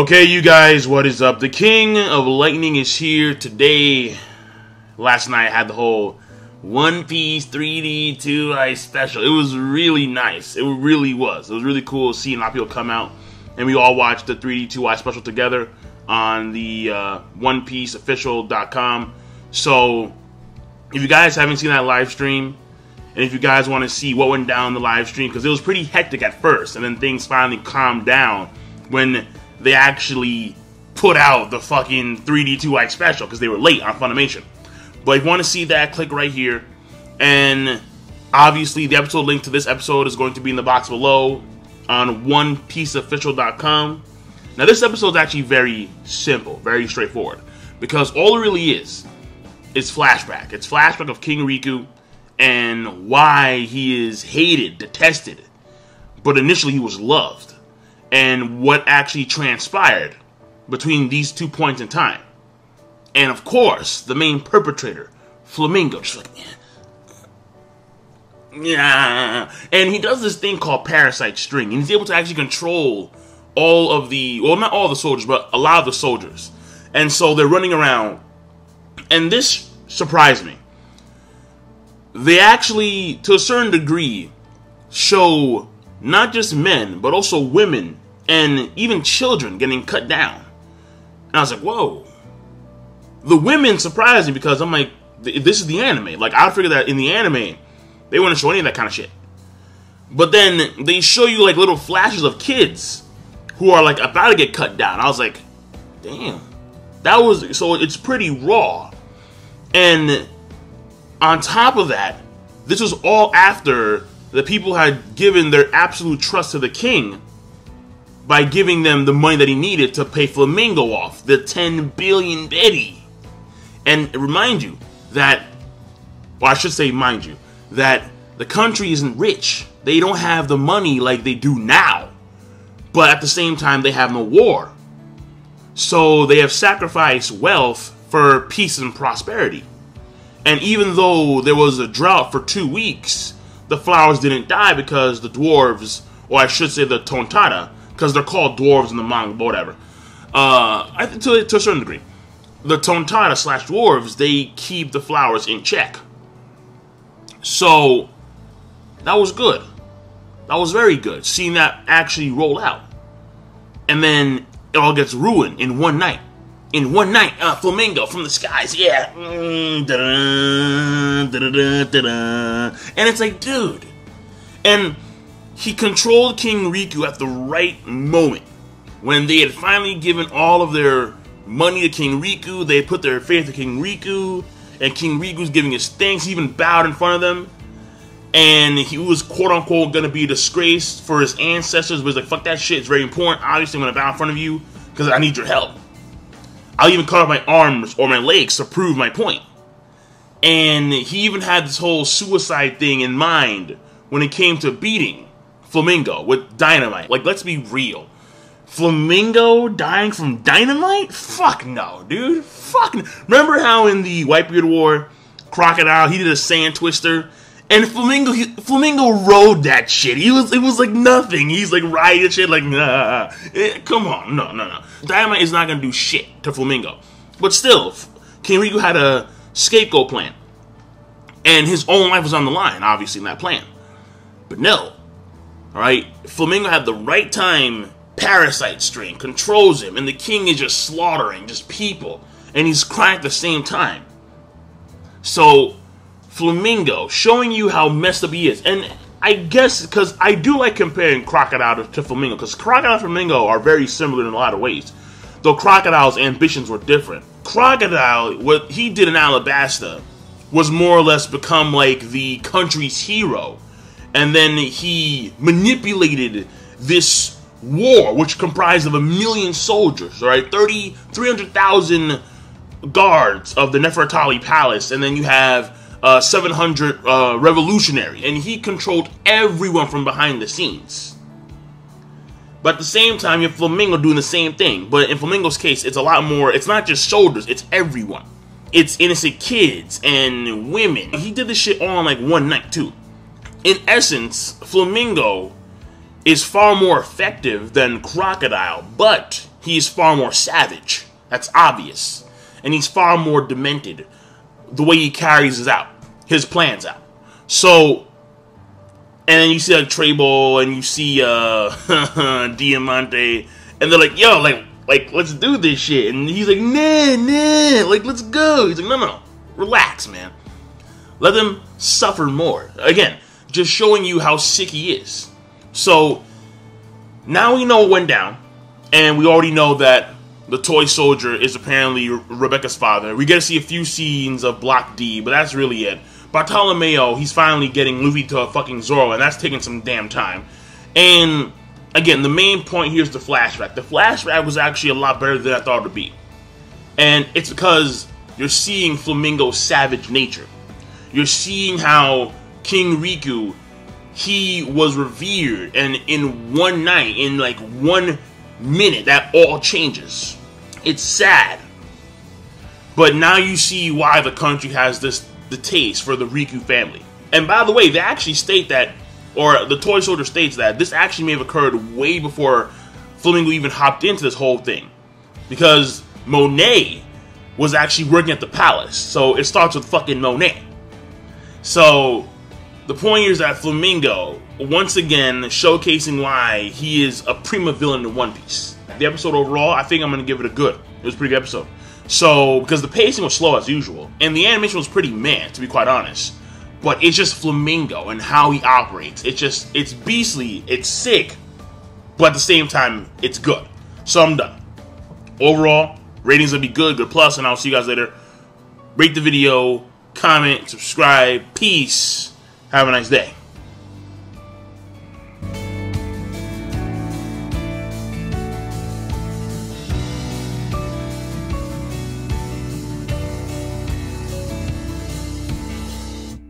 Okay, you guys, what is up? The King of Lightning is here today. Last night I had the whole One Piece 3D 2i special. It was really nice. It really was. It was really cool seeing a lot of people come out and we all watched the 3D 2i special together on the OnePieceOfficial.com. So, if you guys haven't seen that live stream, and if you guys want to see what went down in the live stream, because it was pretty hectic at first, and then things finally calmed down when they actually put out the fucking 3D 2i special, because they were late on Funimation. But if you want to see that, click right here. And obviously, the episode link to this episode is going to be in the box below on OnePieceOfficial.com. Now, this episode is actually very simple, very straightforward, because all it really is flashback. It's flashback of King Riku and why he is hated, detested, but initially he was loved, and what actually transpired between these 2 points in time. And of course, the main perpetrator, Flamingo, just like, yeah. And he does this thing called Parasite String, and he's able to actually control all of the, well, not all the soldiers, but a lot of the soldiers. And so they're running around, and this surprised me. They actually, to a certain degree, show not just men, but also women and even children getting cut down. And I was like, whoa. The women surprised me because I'm like, this is the anime. Like, I figured that in the anime, they wouldn't show any of that kind of shit. But then they show you like little flashes of kids who are like about to get cut down. I was like, damn. That was, so it's pretty raw. And on top of that, this was all after the people had given their absolute trust to the king by giving them the money that he needed to pay Flamingo off, the 10 billion Betty. And remind you that, well, I should say mind you, that the country isn't rich. They don't have the money like they do now. But at the same time, they have no war. So they have sacrificed wealth for peace and prosperity. And even though there was a drought for 2 weeks, the flowers didn't die because the dwarves, or I should say the Tontara, because they're called dwarves in the manga, but whatever. To a certain degree. The Tontara / dwarves, they keep the flowers in check. So, that was good. That was very good, seeing that actually roll out. And then it all gets ruined in one night. In one night, Flamingo from the skies, yeah. And it's like, dude. And he controlled King Riku at the right moment. When they had finally given all of their money to King Riku, they put their faith to King Riku, and King Riku's giving his thanks. He even bowed in front of them. And he was quote-unquote gonna be disgraced for his ancestors, but he's like, fuck that shit, it's very important. Obviously, I'm gonna bow in front of you, because I need your help. I'll even cut off my arms or my legs to prove my point. And he even had this whole suicide thing in mind when it came to beating Flamingo with dynamite. Like, let's be real. Flamingo dying from dynamite? Fuck no, dude. Fuck no. Remember how in the Whitebeard War, Crocodile, he did a sand twister? And Flamingo rode that shit. It was like nothing. He's like riding shit like, nah. Come on, no. Dynamite is not gonna do shit to Flamingo. But still, King Riku had a scapegoat plan. And his own life was on the line, obviously, in that plan. But no. Alright? Flamingo had the right time. Parasite String controls him. And the king is just slaughtering just people. And he's crying at the same time. So Flamingo, showing you how messed up he is. And I guess, because I do like comparing Crocodile to Flamingo, because Crocodile and Flamingo are very similar in a lot of ways. Though Crocodile's ambitions were different. Crocodile, what he did in Alabasta, was more or less become like the country's hero. And then he manipulated this war, which comprised of 1 million soldiers, right? 300,000 guards of the Nefertari Palace, and then you have 700 revolutionary, and he controlled everyone from behind the scenes. But at the same time, you have Flamingo doing the same thing. But in Flamingo's case, it's a lot more. It's not just soldiers; it's everyone. It's innocent kids and women. He did this shit all in like one night too. In essence, Flamingo is far more effective than Crocodile, but he is far more savage. That's obvious. And he's far more demented. The way he carries his plans out. So, and then you see like Trable and you see Diamante, and they're like, yo, like let's do this shit. And he's like, nah, like let's go. He's like, no, relax, man. Let them suffer more. Again, just showing you how sick he is. So now we know what went down, and we already know that the toy soldier is apparently Rebecca's father. We get to see a few scenes of Block D, but that's really it. Bartolomeo, he's finally getting Luffy to a fucking Zoro, and that's taking some damn time. And again, the main point here is the flashback. The flashback was actually a lot better than I thought it would be. And it's because you're seeing Flamingo's savage nature. You're seeing how King Riku, he was revered, and in one night, in like 1 minute, that all changes. It's sad. But now you see why the country has the taste for the Riku family. And by the way, they actually state that, or the toy soldier states that this actually may have occurred way before Flamingo even hopped into this whole thing. Because Monet was actually working at the palace. So it starts with fucking Monet. So the point here is that Flamingo, once again, showcasing why he is a prima villain in One Piece. The episode overall, I think I'm going to give it a good. It was a pretty good episode. So, because the pacing was slow as usual, and the animation was pretty meh, to be quite honest. But it's just Flamingo and how he operates. It's beastly, it's sick, but at the same time, it's good. So I'm done. Overall, ratings will be good plus, and I'll see you guys later. Rate the video, comment, subscribe, peace. Have a nice day.